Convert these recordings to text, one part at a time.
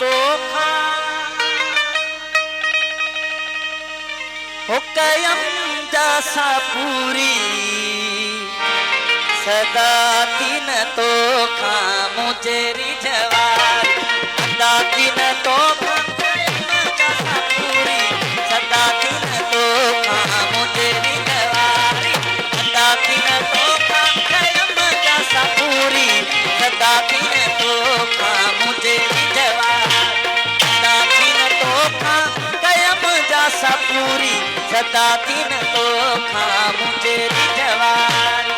तोखा हो कयम जैसा पूरी सदा तीन तोखा मुझे रिझवार सदा तीन तोखा पूरी सदा तीन तोखा मुझे रिझवार सदा तीन तोखा कयम जैसा पूरी सदा तीन तोखा मुझे रिझवार सदा तीन तोखा कयम जैसा पूरी सदा तीन तोखा मुझे रिझवार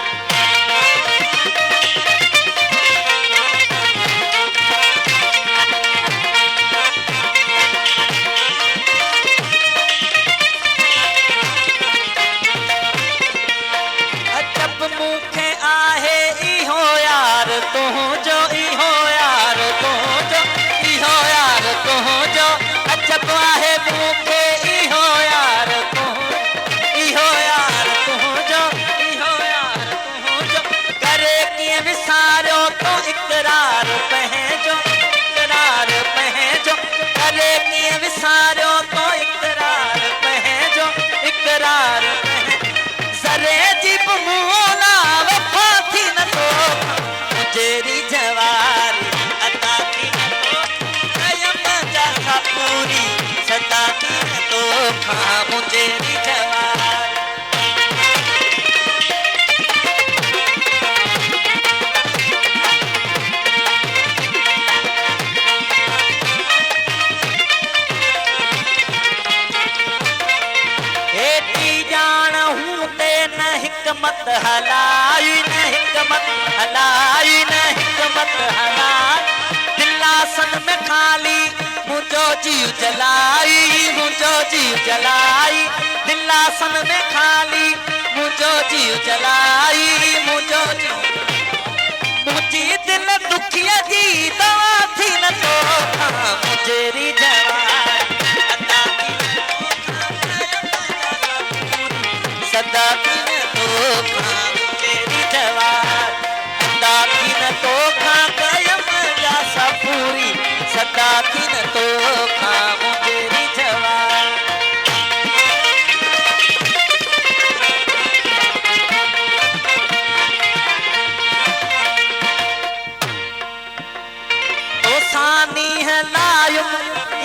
मुझे रिझवार हेती जान हूँ ते न हिकमत हलाई न हिकमत हलाई न हिकमत हलाई दिलासन में खाली मुझो जीव जलाई मुझो जीव जलाई दिलासन में खाली मुझो जीव जलाई मुझो जीव मुझी दिल दुखिया जी दवा थी न तो मुझे रिझवार सदा तीन तोखा मुझे रिझवार सदा तीन तोखा कयम जैसा पूरी सदा तीन तोखा मुझे रिझवार तो सानी है लायुम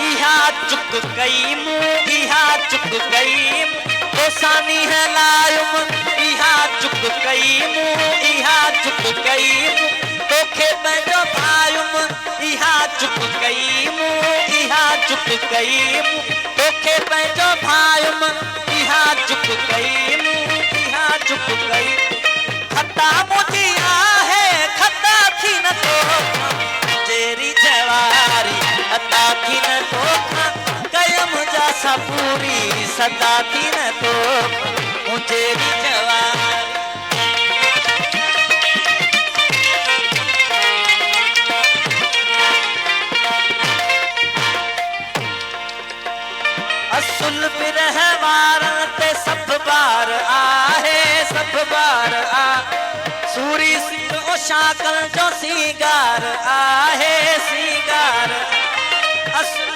इहा चुक गई मुँह इहा चुक गई तो सानी है लायुम इहा चुक गई मुँह इहा चुक गई तोखे पंहिंजो भायुम इहा चुक गई मुँह इहा चुक गई तोखे पंहिंजो भायुम इहा चुक गई मुँह इहा चुक गई खता मुझी आहे खता थी न तोखा मुझे रिझवारी खता थी न तोखा कयम जैसा पूरी सदा थी न तोखा मुझे रिझवारी असुल बिरह वारन ते सब बार आहे सब बार आ सूरी सिंह ओ शाकल जो सीगार आहे सीगार असुल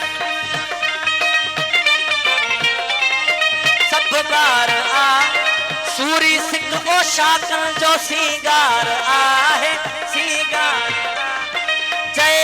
सब बार आ सूरी सिंह ओ शाकल जो सीगार आहे सीगार जय